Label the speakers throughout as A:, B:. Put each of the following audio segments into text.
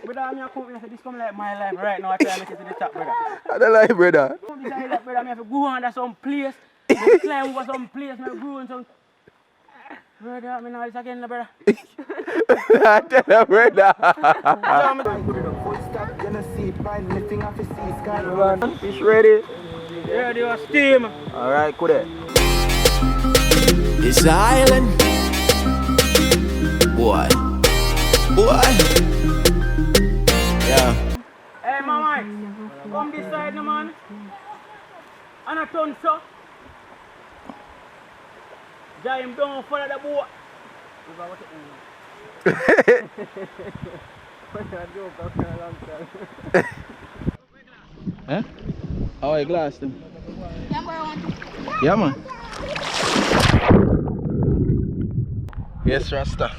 A: Brother, I'm here come here, so this come like my life right now. I try to make it to the top, brother.
B: I don't like, brother.
A: Come beside that, brother. I have to go under some place. I climb over some place. I go on some. Brother, I mean, all this again, brother.
B: I tell you, brother. Fish ready?
A: Yeah, they were steam.
B: Alright, cool there.
C: It's an island. Boy. Yeah.
A: Hey, mama, come this side, no, man. And a ton, so. Jam don't follow the boat.
B: Huh? Oh, I glassed him. Yeah, man. Yes, Rasta.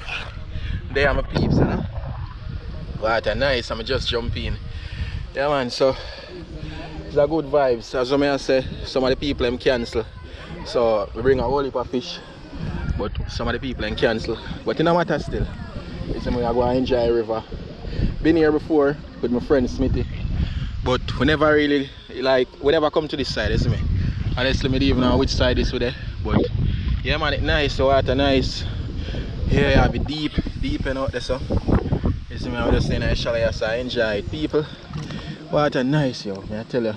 B: There are my peeps, you know. Water nice, I'm just jumping. Yeah, man, so it's a good vibes. As I say, some of the people them cancel. So we bring a whole heap of fish. But some of the people them cancel. But it no matter still. It's me I go and enjoy the river. Been here before with my friend Smithy. But we never really we never come to this side, you see me. Honestly, I don't even know which side is with there. But yeah, man, it's nice, the water nice. Yeah, yeah, be deep and out there, so. You see me, I'm just saying I shall I enjoy it. People, water nice, yo, I tell you.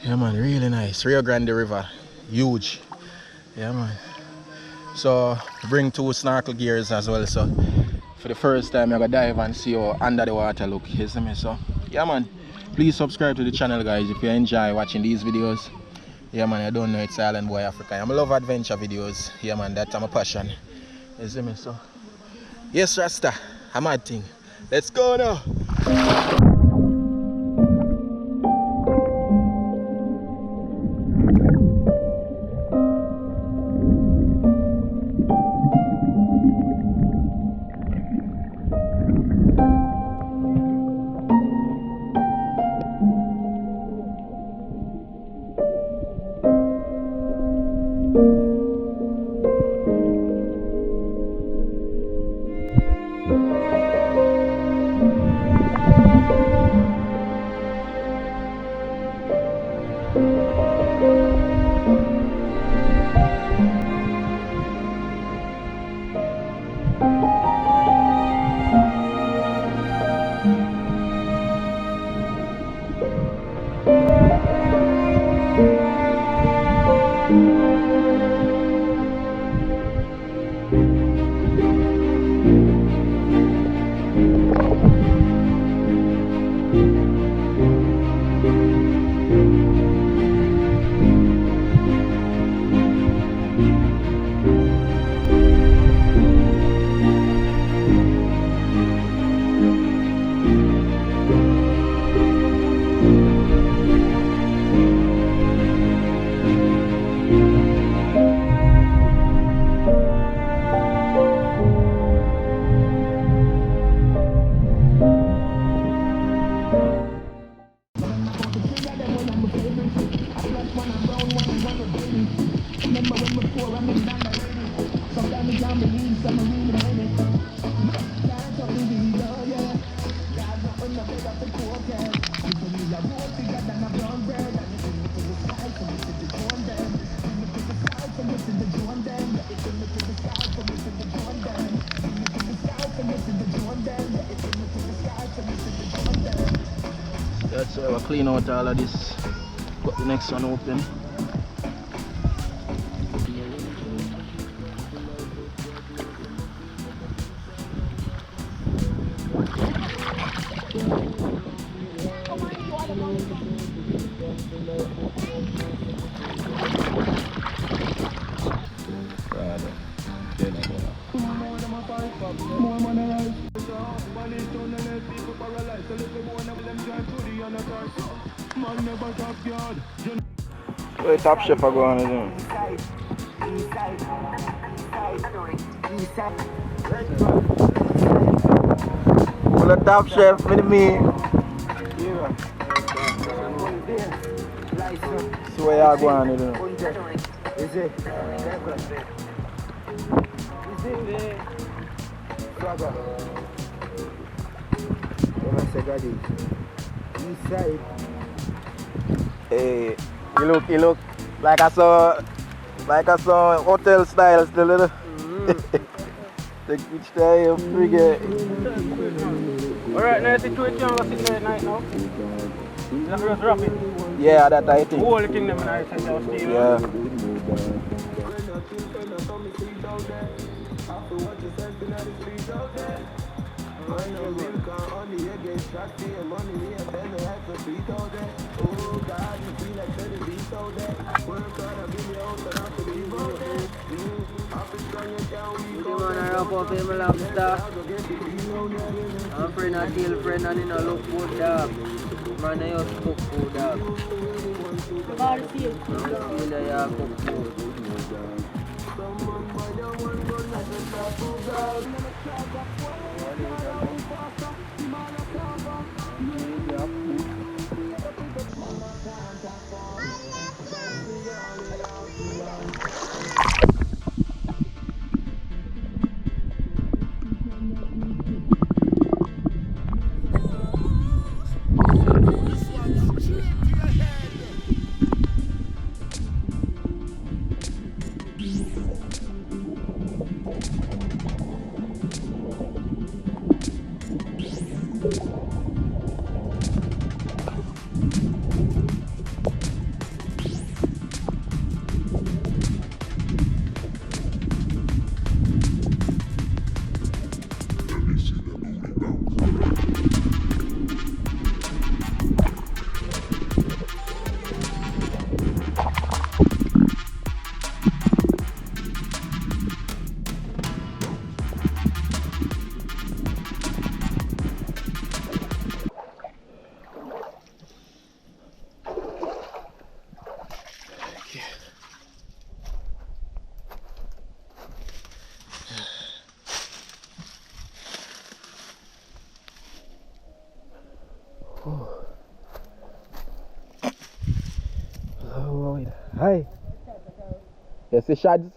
B: Yeah, man, really nice. Rio Grande River, huge. Yeah, man. So, bring 2 snorkel gears as well, so. For the first time, I'm gonna dive and see how under the water look, you see me, so. Yeah, man. Please subscribe to the channel, guys, if you enjoy watching these videos. Yeah, man, I don't know, it's Island Boy Africa. I love adventure videos. Yeah, man, that's my passion. You see me, so. Yes, Rasta, a mad thing. Let's go now. That's why we'll clean out all of this. Got the next one open. Where Top Chef are going to do? Well, the Top Chef with me. See where you are going to do? Is it?
D: Grande. East side.
B: Hey, you look like I saw hotel style still. The which day you frigate.
A: Alright, now the situation was sitting there at night now. Like just drop it.
B: Yeah, that I think.
A: Whole thing them nice and just stay.
B: Yeah.
E: Man, I wrap up him lobster. A friend a kill friend and he no look good dog. Man, I just cook food dog.
F: About the field.
E: Feel that you cook food.
B: Hi. You see shads?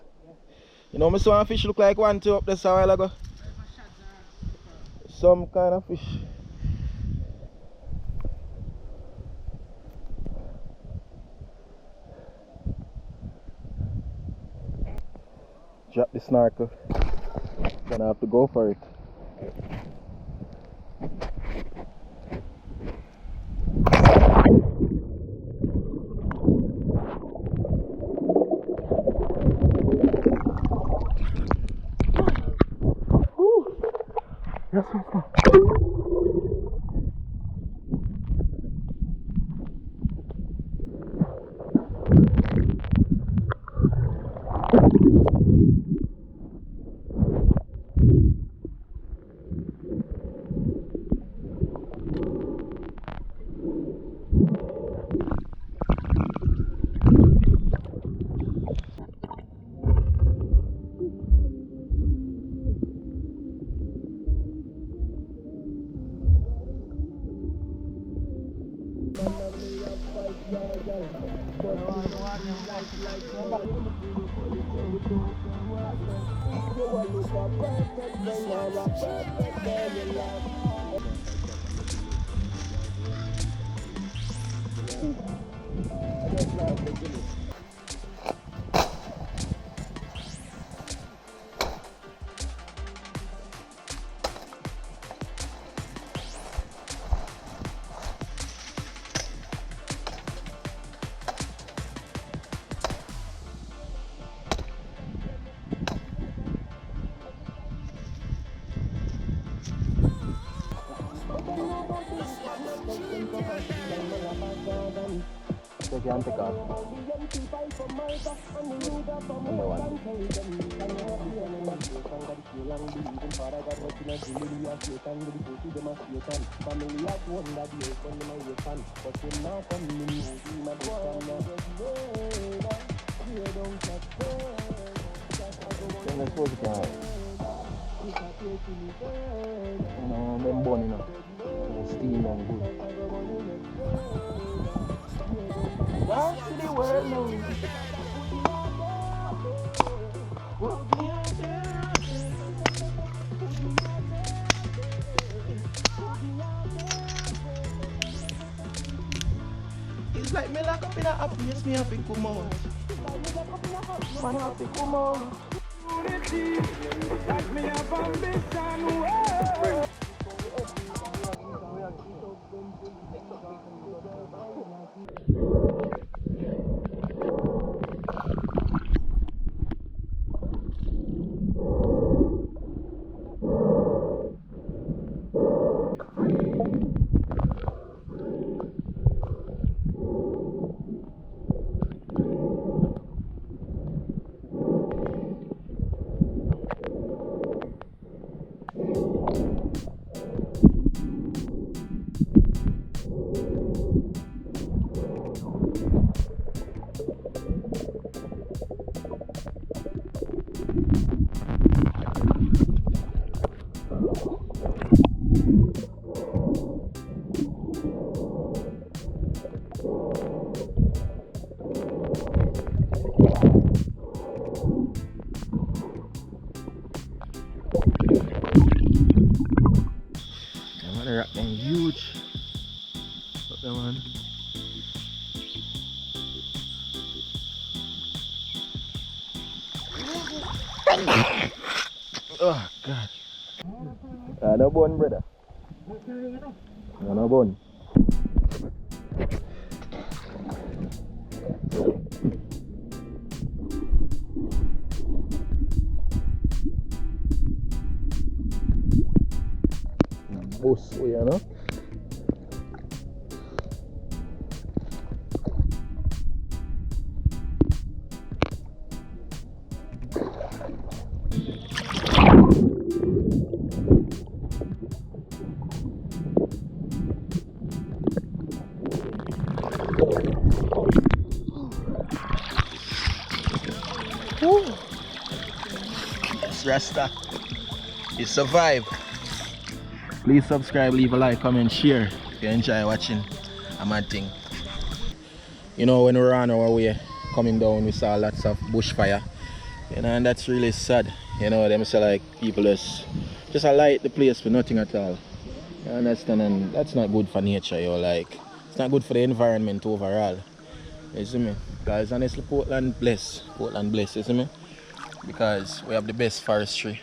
B: You know, I saw a fish look like one two up there a while ago. Some kind of fish. Drop the snorkel. Gonna have to go for it. Yes, yes, So you can take off. Number one. Then I suppose you can them bone, you know. Steam and good. Back to the world now. It's like me lock up in a place, me have to come out. Man have to come out. The rock them huge. Look them man. Oh God. No bone, brother. No bone. Bus, you know. Yes, Rasta. You survive. Please subscribe, leave a like, comment, share if you enjoy watching a mad thing. You know, when we were on our way coming down, we saw lots of bushfire. You know, and that's really sad. You know, them say like people just light the place for nothing at all. You understand? And that's not good for nature, yo. Like, it's not good for the environment overall. You see me? Because honestly, Portland bless, you see me? Because we have the best forestry.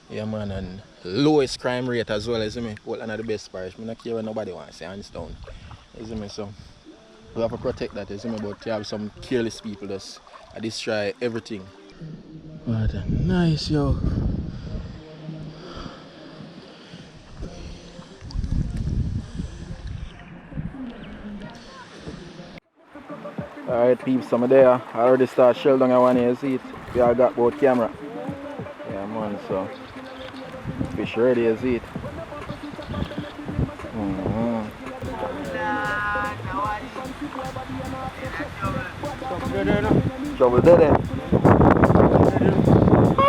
B: Yeah, man, and lowest crime rate as well, you see me? Portland are the best parish. I don't care what nobody wants, hands down. You see me? So we have to protect that, you see me? But you have some careless people that destroy everything. What a nice, yo. Alright, peeps, some there. I already start shell down. I want to see it. We all got both camera. Yeah, man, so fish ready, you see it. Trouble there.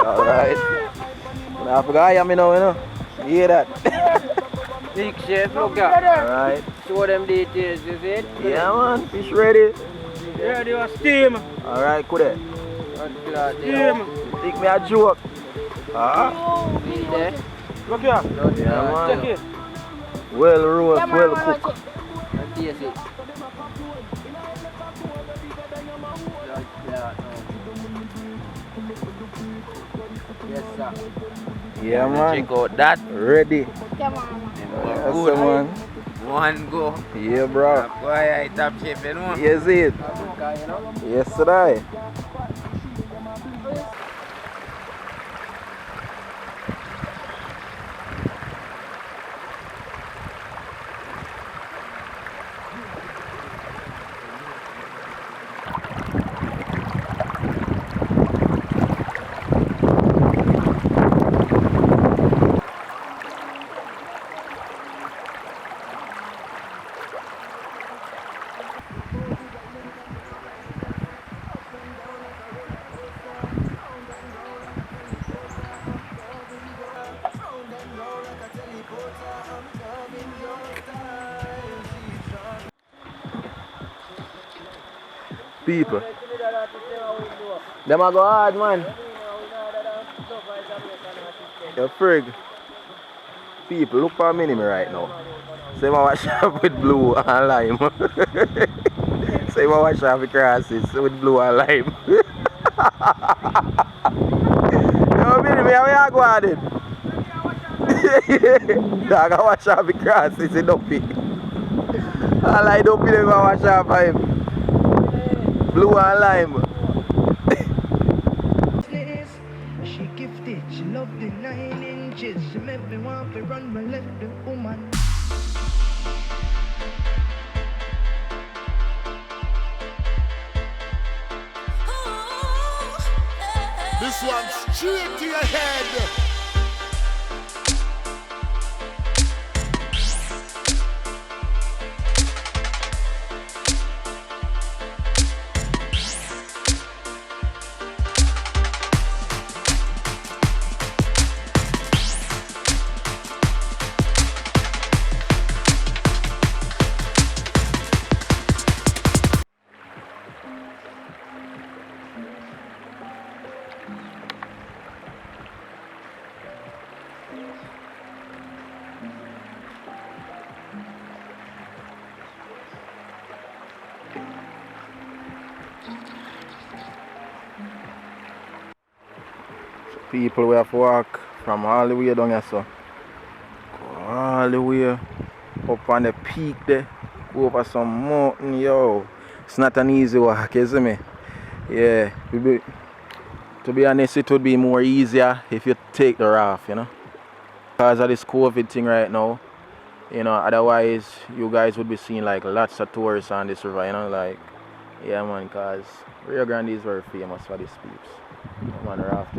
B: Alright. I forgot I am now, you know. You hear that?
E: Big chef, look at.
B: Alright.
E: Show them details, you see it?
B: Yeah, man, fish ready.
A: Ready for steam.
B: Alright, cool there.
A: Steam.
B: Think me a joke. Ah?
E: See there?
A: Look here.
B: Yeah, man.
A: Check it.
B: Well roast, well cooked.
E: And taste it. Yes, sir.
B: Yeah, man.
E: Check out that.
B: Ready.
F: Come on.
B: That's the man.
E: One go.
B: Yeah, bro.
E: Boy, I top chef, you know?
B: Yes, it. Yes, sir. People. Them a go hard, man. You frig. People, look for me right now. Say I watch up with blue and lime. Say you wash off the crosses with blue and lime. Yo, Billy, me, how you go on it? Dog, I wash off the crosses in Dumpy. All I don't believe I wash off of him. Blue and lime.
G: She gifted, she loved the 9 inches. She made me want to run, but left the woman.
C: This one's straight to your head.
B: People we have to walk from all the way down here, so go all the way up on the peak there, go over some mountain, yo. It's not an easy walk, you see me? Yeah, to be honest, it would be more easier if you take the raft, you know. Because of this COVID thing right now, you know, otherwise you guys would be seeing like lots of tourists on this river, you know, like, yeah man, because Rio Grande is very famous for this peeps. Man, raft.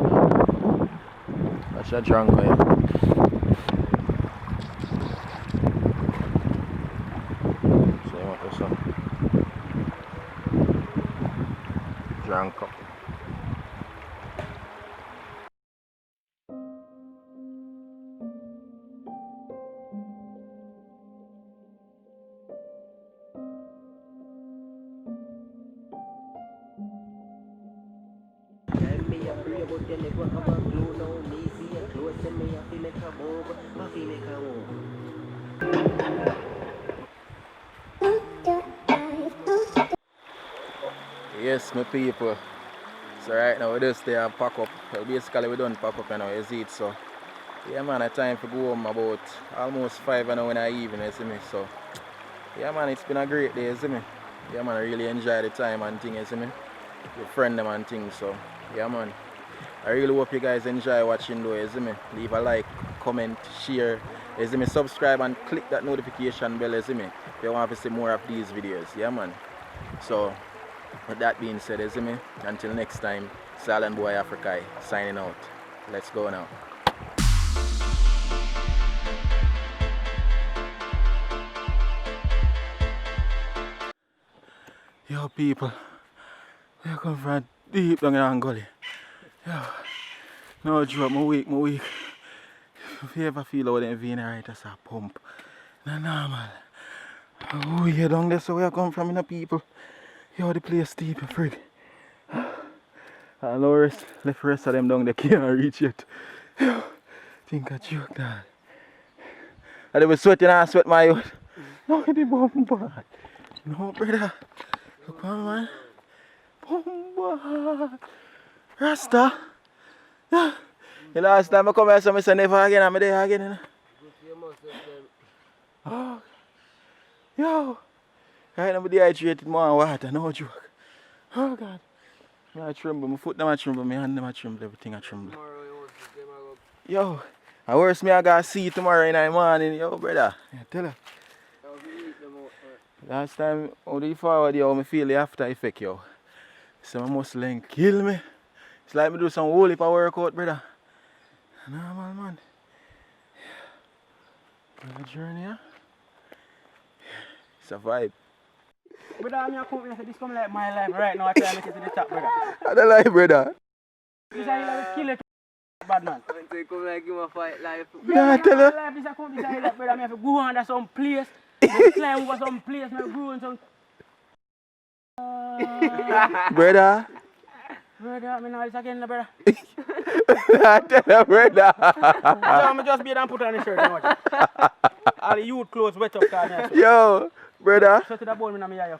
B: That's a drunk guy. So you want to some drunk up. Yes, my people. So right now we just stay and pack up. Well, basically we don't pack up now, you see it. So yeah man, it's time to go home about almost 5 now in the evening, you see me. So yeah man, it's been a great day, you see me. Yeah man, I really enjoy the time and things, you see me. Your friend them and things, so yeah man. I really hope you guys enjoy watching though, you see me. Leave a like, comment, share, you see me, subscribe and click that notification bell, you see me. If you want to see more of these videos, yeah man. So with that being said, you see me, until next time, Silent Boy Africa signing out. Let's go now. Yo people, we come from deep down in Angola. Yo, no joke, my week. If you ever feel how them vein right, that's a pump. No normal. Oh, you down there, so where I come from, people. Yo, the place deep, frig. And the rest of them down there can't reach it. Yo, think I joke that. And they were sweating and sweat my youth. No, the bomb bad. No, brother. Look on, man. Bomb bad. Rasta. Yeah. The last time I come here, so I said never again, I'm there again. You know? Oh. Yo. Right now I'm dehydrated more and water, no joke. Oh God. I tremble, my foot them tremble, my hand them tremble, everything I tremble. Yo, I worse me I gotta see you tomorrow in the morning, yo brother. Yeah, tell her. Last time how do you forward yo, I feel the after effect yo. So my muscle ain't kill me. It's like me do some whole heap of workout, brother. Normal man. Yeah. Journey, yeah? It's a vibe.
A: Brother, I'm your company, so this come like my life right now. I try to make it to the top, brother.
B: I don't like brother.
A: This is like kill it, bad man.
E: So you come like give a fight life.
B: Yeah, tell her.
A: Life is a company, this is like, brother. I have to go under some place. I climb over some place, I go on some.
B: Brother.
A: Brother, I mean, now it's again, brother.
B: Tell her, brother.
A: I'm just be there and put on the shirt. All the youth clothes wet up,
B: yo, brother.
A: So to the bone, I'm here.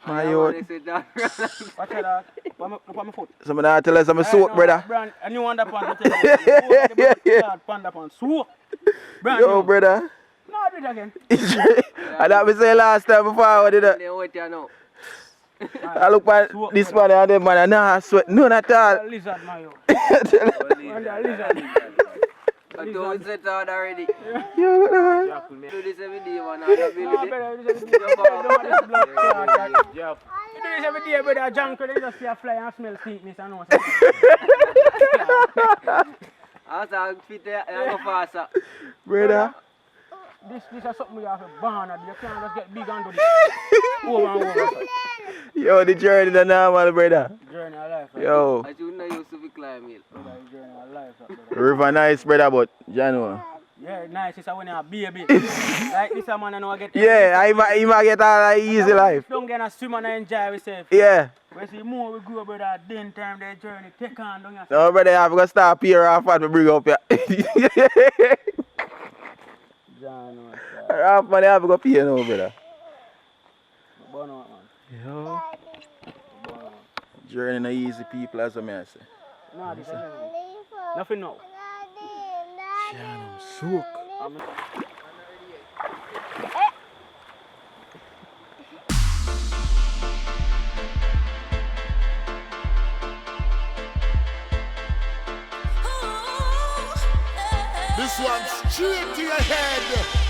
B: My
E: Yeah,
B: youth.
E: man, they say that.
A: Watch out, dog. Look on my foot.
B: Some of that tell us I'm a soak, brother.
A: Brand, a new underpants. Yeah. Underpants. Swoop. Brand
B: Yo,
A: new.
B: brother.
A: No, do it again.
B: I that me say last time before I did that.
E: They wait here now.
B: I look at this man and them man and nah sweat none at all.
A: A lizard, my yo.
E: Lizard.
A: Lizard.
E: I told you set out already.
B: Yo, look at man.
E: Do this every day, man. I'm
A: No, brother, this every day. Don't want this blood clot. You do this every day, brother. Junk, they just see a fly and smell sweetness and know.
E: As I fit there, I go faster.
B: Brother.
A: This is something we have to burn at. You can't just get big and do this. Over and over.
B: Yo, the journey the normal, brother.
A: Journey of life. Right?
B: Yo,
E: I should not used to be climbing.
A: Brother, journey of life. Brother.
B: river nice, brother, but January.
A: Yeah, nice. It's when you're a baby. Like this man, I know I get.
B: Yeah, I might get all that easy life.
A: Don't get a swim and enjoy yourself.
B: Yeah.
A: When see more we grow, brother, then time their journey take on, don't you?
B: No, brother, I have to start peer off and bring up here.
A: John,
B: Half money I have to go pay now, brother.
A: burn out, man.
B: Yo. Journey no easy people, as I may say.
A: No, this is nothing now.
B: I'm soak.
C: This one's straight to your head.